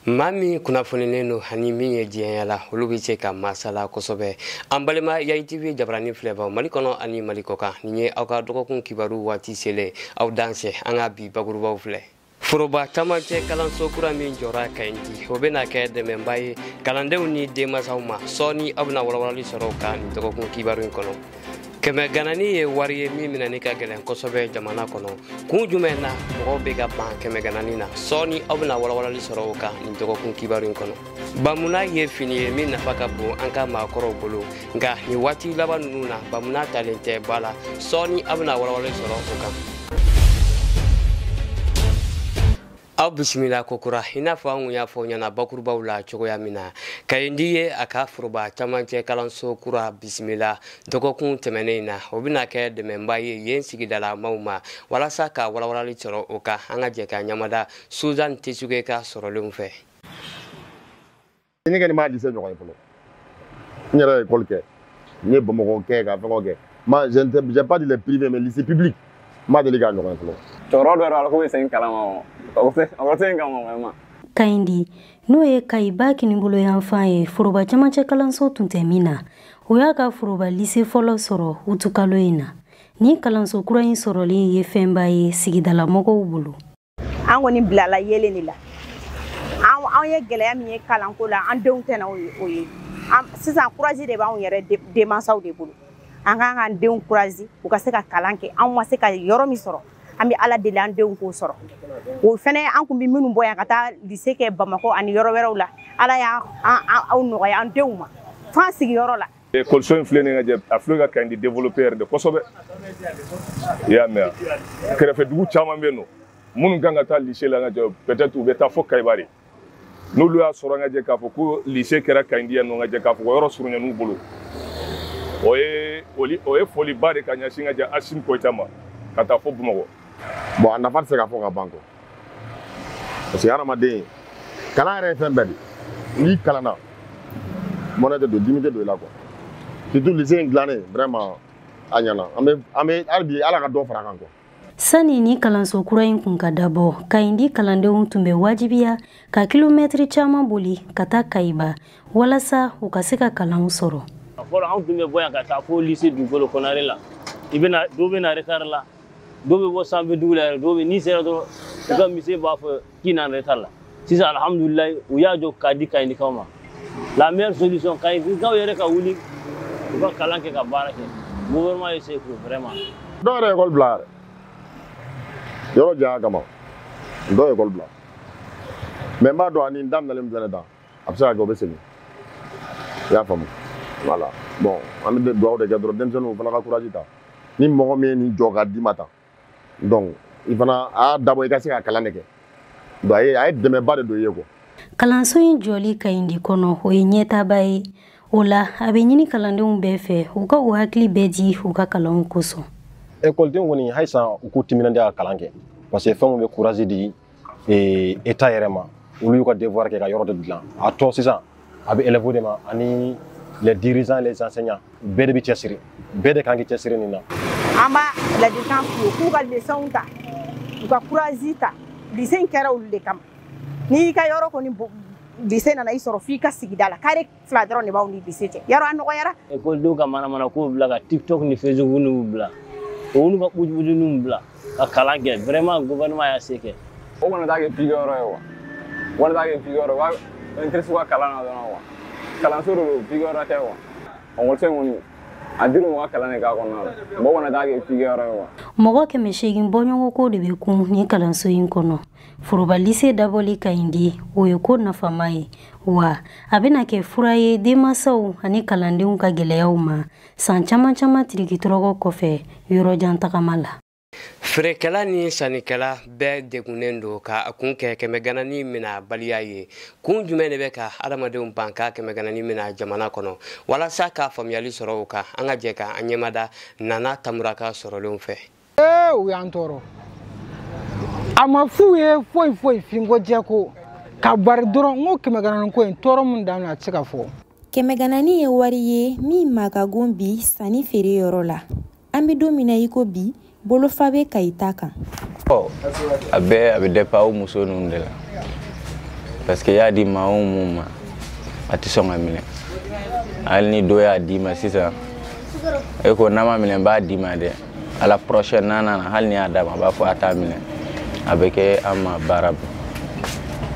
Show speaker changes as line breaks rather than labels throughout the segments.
Mami kunnafoni neno hani min ye diɲɛ la olu bɛ se ka masala kosɛbɛ an balima Yayi TV jabarani filɛbaw Mali kɔnɔ ani Mali kɔkan nin ye aw ka dɔgɔkun kibaru waati selen aw danse an ka bi bakurubaw filɛ foroba camancɛ kalanso kura min jɔra Kayindi o bɛna kɛ dɛmɛba ye kalandenw ni denmansaw ma sɔɔni aw bɛna walawalali sɔrɔ o kan nin dɔgɔkun kibaru in kɔnɔ kɛmɛ ganani ye wari ye min minɛni ka gɛlɛn kosɛbɛ jamana kɔnɔ kun jumɛn na mɔgɔw bɛ ka ban kɛmɛ ganani na sɔɔni aw bɛna walawalali sɔrɔ o kan nin dɔgɔkun kibaru in kɔnɔ bamuna ye fini ye min nafa ka bon an ka maakɔrɔw bolo nka nin waati laban ninnu na bamuna talen tɛ ba la sɔɔni aw bɛna walawalali sɔrɔ o kan aw bisimila kokura i n'a fɔ an y'a fɔ ɲɛna bakurubaw la cogoya min na Kayindi ye a ka foroba camancɛ kalanso kura bisimila dɔgɔkun tɛmɛnen na o bɛna kɛ dɛmɛba ye yen sigidala maaw ma walasa ka walawalali sɔrɔ o kan an ka jɛ ka ɲamada Suzanne Tesuge ka sɔrɔlenw fɛ
ne kɔni m'a dise ɲɔgɔn ye fɔlɔ n yɛrɛ ye école kɛ n ye Bamakɔ kɛ ka fɛngɛ kɛ j'ai pas dit les privés mais lycée public m'a deli k'a ɲɔgɔn ye fɔlɔ
cɔrɔ dɔ la ko bɛ sen kalama o sen kama ma
Kayindi n'o ye Kayiba Kinibolo yanfan ye foroba camancɛ kalanso tun tɛ min na o y'a ka foroba lycée fɔlɔ sɔrɔ utukalo in na ni kalanso kura in sɔrɔlen ye fɛnba ye sigidala mɔgɔw bolo
an kɔni bilala yelen de la an ye gɛlɛya min ye kalanko la an denw tɛna o ye sisan courage de b'anw yɛrɛ denmansaw de bolo an kan ka denw courage u ka se ka kalan kɛ anw ma se ka yɔrɔ min sɔrɔ an bɛ Ala deli an denw k'o sɔrɔ o fɛnɛ an kun bɛ minnu bɔ yan ka taa lycée kɛ Bamakɔ ani yɔrɔ wɛrɛw la Ala y'a aw nɔgɔya an denw ma f'an sigiyɔrɔ la
école in filɛ nin ye a filɛ ka Kayindi développer yɛrɛ de kosɛbɛ i y'a mɛn kɛrɛfɛ dugu caman bɛ yen nɔ minnu kan ka taa lycée la an ka jɛ peut-être u bɛ taa fo Kayibari n'olu y'a sɔrɔ an ka jɛ k'a fɔ ko lycée kɛra Kayindi yan nɔ an ka jɛ k'a fɔ ko yɔrɔ surunya n'u bolo o ye foliba de ka ɲɛsin ka jɛ Assimi Goïta ma ka taa fo Bamakɔ
bon a nafa tɛ se ka fɔ ka ban kɔ parce que hadamaden kalan yɛrɛ ye fɛn bɛɛ de n'i kalanna mɔnɛ tɛ don dimi tɛ don i la quoi surtout lycée in dilannen vraiment a ɲɛna an bɛ hali bi Ala ka dɔ fara kan quoi
sani ni kalanso kura in kun ka dabɔ Kayindi kalandenw tun bɛ wajibiya ka kilomɛtiri caman boli ka taa Kayiba walasa u ka se ka kalanw sɔrɔ
fɔlɔ anw tun bɛ bɔ yan ka taa fo lycée dugukolo kɔnare la dɔw bɛ na retard la dɔw bɛ bɔ sanfɛ dugu la yɛrɛ dɔw bɛ n'i sera dɔrɔn u ka lycée b'a fɔ k'i na retard la sisan alhamdulilayi u y'a jɔ k'a di Kayindikaw ma la meilleure solution Kayindikaw yɛrɛ ka wuli u ka kalan kɛ ka baara kɛ gouvernement ye se k'o vraiment
dɔw yɛrɛ école bila yɛrɛ yɔrɔ janya kama dɔw ye école bila mais n b'a dɔn ani n daminɛlen min filɛ ne ta a bɛ se ka kɛ o bɛ segin i y'a faamu voilà bon an bɛ dugawu de kɛ dɔrɔn denmisɛnninw fana ka courage ta ni mɔgɔ min ye nin jɔ ka d'i ma tan donc i fana a y'a dabɔ i ka se ka kalan de kɛ donc a ye dɛmɛba de don i ye quoi
kalanso in jɔli Kayindi kɔnɔ o ye ɲɛtaaba ye o la a bɛ ɲini kalandenw bɛɛ fɛ u ka u hakili bɛɛ di u ka kalanw kosɔn
écoledenw kɔni halisa u k'u timinandiya ka kalan kɛ parce que fɛnw bɛ courage di état yɛrɛ ma olu y'u ka devoir kɛ ka yɔrɔ de dilan a tɔ sisan a bɛ élèves de ma ani les dirigeants les enseignants bɛɛ de bɛ cɛsiri bɛɛ de kan k'i cɛsiri nin na
an b'a ladilikan f'u ye k'u ka leçons ta u ka courage ta lycée in kɛra olu de kama n'i ka yɔrɔ kɔni lycée nana i sɔrɔ f'i ka sigida la carré fila dɔrɔn de b'aw ni lycée cɛ yɔrɔ a nɔgɔyara
écoledenw ka manamana kow bila ka TikTok ni Facebook n'u bila olu ka bujubuju n'u bila ka kalan kɛ vraiment gouvernement y'a se kɛ
o kana taa kɛ pique yɔrɔ ye wa wala taa kɛ pique yɔrɔ wa intéresse ka kalan na dɔrɔn wa kalanso de don pique yɔrɔ tɛ wa ɔkɔlisen kɔni a dir'u ma ka kalan de k'a kɔnɔna la mɔgɔ kana taa kɛ pique yɔrɔ ye wa
mɔgɔ 800 bɔɲɔgɔnko de bɛ kun ni kalanso in kɔnɔ foroba lycée dabɔli Kayindi o ye ko nafama ye wa a bɛna kɛ fura ye denmansaw ani kalandenw ka gɛlɛyaw ma san caman tirikitɔrɔgɔ kɔfɛ yɔrɔjan tagama la
feerekɛla ni sannikɛla bɛɛ degunnen don ka kun kɛ kɛmɛ ganani mina baliya ye kun jumɛn de bɛ ka adamadenw ban ka kɛmɛ ganani mina jamana kɔnɔ walasa ka faamuyali sɔrɔ o kan an ka jɛ ka an ɲɛmada Nana Tamuraka sɔrɔlenw fɛ
u y'an tɔɔrɔ a ma fu ye foyi finko jɛko ka bari dɔrɔn n ko kɛmɛ ganani ko in tɔɔrɔ min daminɛ a tɛ se ka fɔ
kɛmɛ ganani ye wari ye min makagon bi sanni feere yɔrɔ la an bɛ don min na i ko bi bolofa bɛ Kayita kan
a bɛ dépend o muso ninnu de la
parce que y'a di ma o mun ma a tɛ sɔn ka minɛ hali ni dɔ y'a di ma sisan e ko n'a ma minɛ n b'a di ma dɛ à la prochaine n'a nana hali ni y'a d'a ma a b'a fɔ a t'a minɛ a bɛ kɛ an ma baara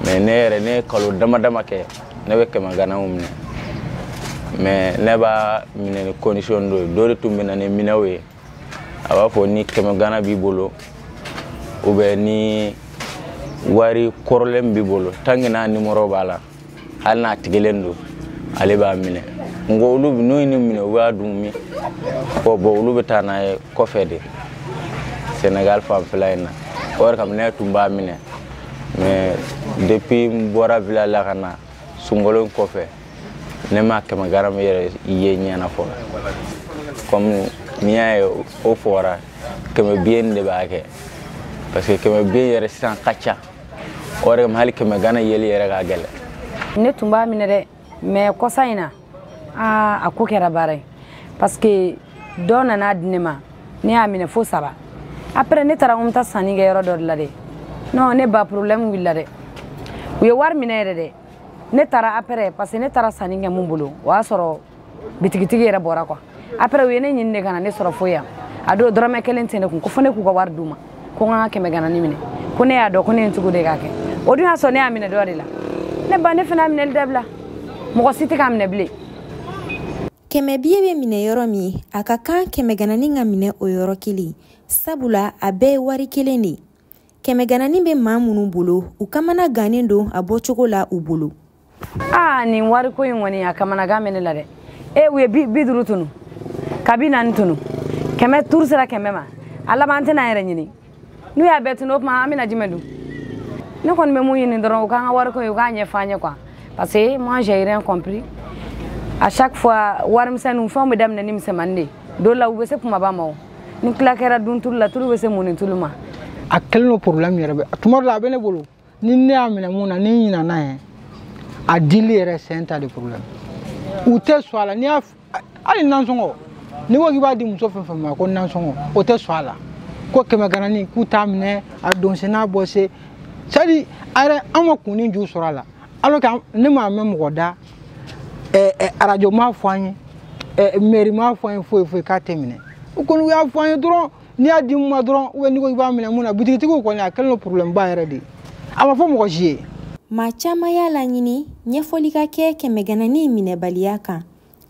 mais ne yɛrɛ ne ye kalo dama dama kɛ ne bɛ 100 ganaw minɛ mais ne b'a minɛ ni condition dɔ de tun bɛ na ni minɛw ye a b'a fɔ ni 100 gana b'i bolo ou bien ni wari kɔrɔlen b'i bolo tant que n'a numéro b'a la hali n'a tigɛlen don ale b'a minɛ ngo olu n'u ye ni minɛ u b'a dun min bon olu bɛ taa n'a ye kɔfɛ de Sénégal fanfɛla in na o yɛrɛ kama ne tun b'a minɛ mais depuis n bɔra village la ka na sunkalo kɔfɛ ne ma 100 gana min yɛrɛ ye ɲɛna fɔlɔ comme n'i y'a ye o fɔra 100 de b'a kɛ parce que 100 yɛrɛ sisan ka ca o yɛrɛ kama hali 100 gana yeli yɛrɛ ka gɛlɛn.
Ne tun b'a minɛ dɛ mais kɔsa in na a ko kɛra baara ye parce que dɔ nana di ne ma ne y'a minɛ fo 3 après ne taara n bɛ taa sanni kɛ yɔrɔ dɔ de la dɛ non ne ba problème wulila dɛ u ye wari minɛ yɛrɛ dɛ ne taara après parce que ne taara sanni kɛ mun bolo o y'a sɔrɔ bitigitigi yɛrɛ bɔra quoi après u ye ne ɲini de ka na ne sɔrɔ foyi yan a don dɔrɔmɛ 1 tɛ ne kun ko fo ne k'u ka wari d'u ma ko n ka 100 gana ni minɛ ko ne y'a dɔn ko ne ye n tugu de k'a kɛ o dun y'a sɔrɔ ne y'a minɛ dɔ de la ne ba ne fana minɛli dabila mɔgɔ si tɛ k'a minɛ bilen.
100 bɛ minɛ yɔrɔ min a ka kan 100 gananin ka minɛ o yɔrɔ kelen sabula a bɛɛ ye wari kelen de 100 gananin bɛ maa minnu bolo u kamana gannen don a bɔcogo la u bolo.
Nin wari ko in kɔni a kamana gan bɛ ne la dɛ u ye 50 tunu ka 40 tunu 100 turu sera 100 ma a laban an tɛna yɛrɛ ɲini n'u y'a bɛɛ tunu o tuma an bɛna jumɛn dun ne kɔni bɛ mun ɲini dɔrɔn u k'an ka wari ko in u k'a ɲɛfɔ an ye quoi parce que moi j'ai rien compris à chaque fois warimisɛnninw fɛnw bɛ daminɛ ni misɛnmanin de dɔw la u bɛ se kumaba ma o ni tila kɛra dun tulu la tulu bɛ se mun ni tulu ma.
A kɛlen no problème yɛrɛ bɛ tuma dɔ la a bɛ ne bolo ni ne y'a minɛ mun na ni ɲina n'a ye a dili yɛrɛ c'est un tas de problème u tɛ sɔn a la ni y'a hali nansɔngɔ ni ko k'i b'a di muso fɛn fɛn ma ko nansɔngɔ o tɛ sɔn a la ko 100 gananin k'u t'a minɛ a donse n'a bɔse c'est à dire a yɛrɛ an ma kunni ju sɔrɔ a la alors que ne m'a mɛn mɔgɔ da radio m'a fɔ an ye mairie m'a fɔ an ye foyi k'a tɛ minɛ u kɔni u y'a fɔ an ye dɔrɔn n'i y'a di mun ma dɔrɔn ou bien n'i ko k'i b'a minɛ mun na bitigitigiw kɔni a kɛlen no problème ba yɛrɛ de a ma fɔ mɔgɔ si ye.
Maa caman y'a laɲini ɲɛfɔli ka kɛ 100 gananin minɛbaliya kan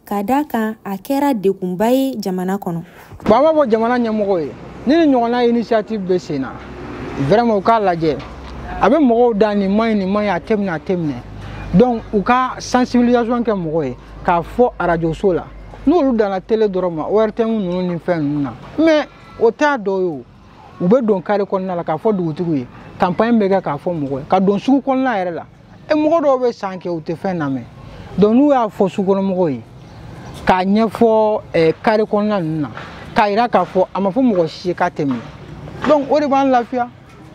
ka d'a kan a kɛra degunba ye jamana kɔnɔ.
Bon an b'a fɔ jamana ɲɛmɔgɔw ye ni nin ɲɔgɔnna initiative bɛ sen na vraiment u k'a lajɛ a bɛ mɔgɔw da nin man ɲi a tɛ minɛ donc u ka sensibilisation kɛ mɔgɔw ye k'a fɔ radio so la n'olu danna télé dɔrɔn ma ORTM ninnu ni fɛn ninnu na mais o t'a dɔ ye o u bɛ don carré kɔnɔna la k'a fɔ dugutigiw ye campagne bɛ kɛ k'a fɔ mɔgɔw ye ka don sugu kɔnɔna yɛrɛ la mɔgɔ dɔw bɛ san kɛ u tɛ fɛn lamɛn donc n'u y'a fɔ sugu kɔnɔmɔgɔw ye k'a ɲɛfɔ carré kɔnɔna ninnu na k'a yira k'a fɔ a ma fɔ mɔgɔ si ye k'a tɛ minɛ donc o de b'an lafiya.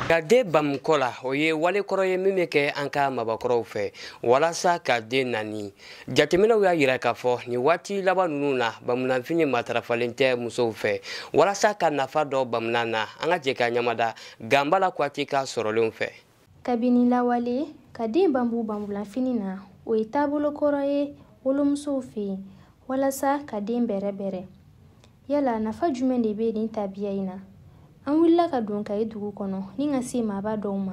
Ka den bamuko la o ye wale kɔrɔ ye min bɛ kɛ an ka mabakɔrɔw fɛ walasa ka den nani jateminɛw y'a yira k'a fɔ nin waati laban ninnu na bamunanfini matarafalen tɛ musow fɛ walasa ka nafa dɔ bamunan na an ka jɛ ka ɲamada Ganbala Kuyate ka sɔrɔlenw fɛ.
Kabini lawale ka den bamulanfini na o ye taabolo kɔrɔ ye wolomusow fɛ yen walasa ka den bɛrɛbɛrɛ yala nafa jumɛn de bɛ nin tabiya in na an wulila ka don ka ye dugu kɔnɔ ni ka se maaba dɔw ma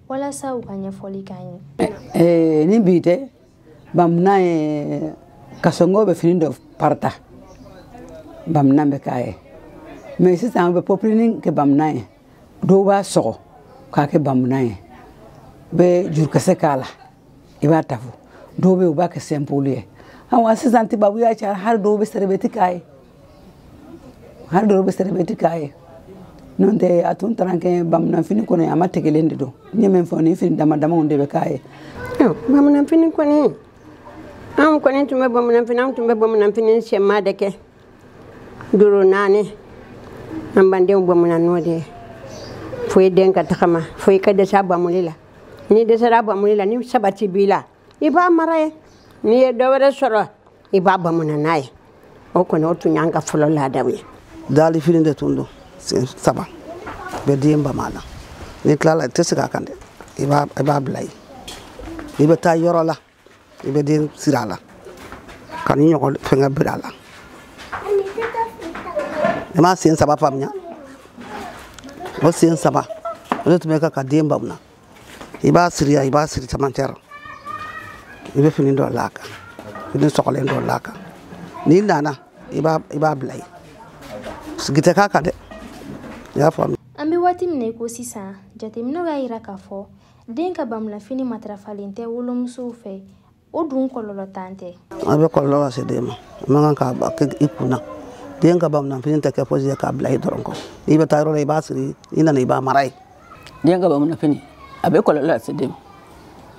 walasa u ka ɲɛfɔli k'an ye.
Ni bi tɛ bamunan ye kasɔngɔ bɛ fini dɔ parata bamunan bɛ k'a ye mais sisan an bɛ pɔpilini kɛ bamunan ye dɔw b'a sɔgɔ k'a kɛ bamunan ye bɛ jurukisɛ k'a la i b'a tafo dɔw bɛ yen u b'a kɛ simple ye wa sisan tubabuya cayara hali dɔw bɛ sɛrɛbɛti k'a ye non tɛ a tun taara kɛ bamunanfini kɔnɔ a ma tigɛlen de don n ye min fɔ ni fini dama-damaw de bɛ k'a ye.
Bamunanfini kɔni an kɔni tun bɛ bamunanfini sɛma de kɛ duuru naani an b'an denw bamunan n'o de ye fo i den ka tagama fo i ka dɛsɛ a bamuli la ni dɛsɛra a bamuli la ni sabati b'i la i b'a mara ye n'i ye dɔ wɛrɛ sɔrɔ i b'a bamunan n'a ye o kɔni o tun y'an ka fɔlɔ laadaw ye.
Dali fini de tun don saba bɛ den bama na ni tilala i tɛ se k'a kan dɛ i b'a bila yen i bɛ taa yɔrɔ la i bɛ den siri a la ka ni ɲɔgɔn fɛngɛ biri a la i m'a sen 3 faamuya o sen 3 o de tun bɛ kɛ ka den bamuna i b'a siri camancɛ la i bɛ fini dɔ l'a kan fini sɔgɔlen dɔ l'a kan n'i nana i b'a bila yen sigi tɛ k'a kan dɛ i y'a faamu.
An bɛ waati min na i ko sisan jateminɛw y'a jira k'a fɔ den ka bamulafini matarafalen tɛ wolomusow fɛ o dun kɔlɔlɔ tan tɛ.
A bɛ kɔlɔlɔ lase den ma man kan k'a kɛ i kunna den ka bamulafini tɛ kɛ fosi ye k'a bila i dɔrɔn kɔ i bɛ taa yɔrɔ la i b'a siri i nana i b'a mara yen.
Den ka bamulafini a bɛ kɔlɔlɔ lase den ma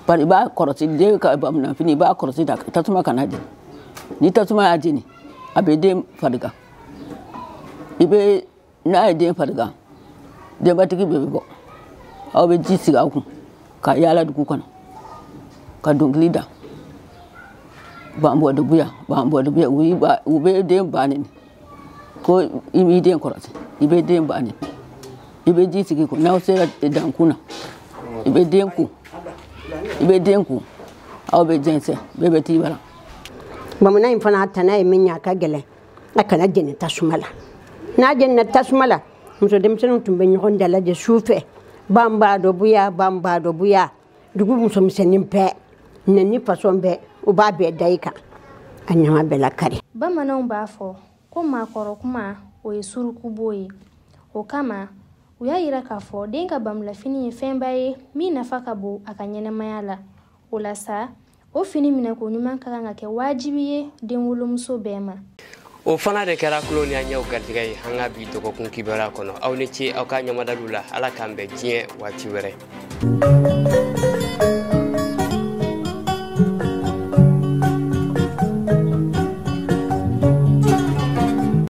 bari i b'a kɔrɔsi den ka bamulafini i b'a kɔrɔsi da tasuma kana jeni ni tasuma y'a jeni a bɛ den farigan i bɛ n'a ye den farigan denbatigi bɛɛ bɛ bɔ aw bɛ ji sigi aw kun ka yaala dugu kɔnɔ ka dɔnkili da b'an bɔ de buya u bɛ den banni ko i b'i den kɔrɔsi i bɛ den banni i bɛ ji sigi kun n'aw sera dankun na i bɛ den kun aw bɛ jɛnsɛn bɛɛ bɛ t'i bara.
Bamanan in fana tana ye min ye a ka gɛlɛn a kana jɛni tasuma la n'a jɛnina tasuma la muso denmisɛnninw tun bɛ ɲɔgɔn dalajɛ su fɛ b'an b'a dɔ buya dugu musomisɛnnin bɛɛ nɛni fasɔn bɛɛ u b'a bɛɛ da i kan a ɲama bɛɛ lakari.
Bamananw b'a fɔ ko maakɔrɔ kuma o ye surukubo ye o kama u y'a jira k'a fɔ den ka bamulafini ye fɛnba ye min nafa ka bon a ka ɲɛnɛmaya la o la sa o fini minɛko ɲuman ka kan ka kɛ wajibi ye den wolomuso bɛɛ ma.
O fana de kɛra kulo ni an ɲɛw garijɛgɛ ye an ka bi dɔgɔkun kibaruya kɔnɔ aw ni ce aw ka ɲamadaliw la ala k'an bɛn diɲɛ waati wɛrɛ.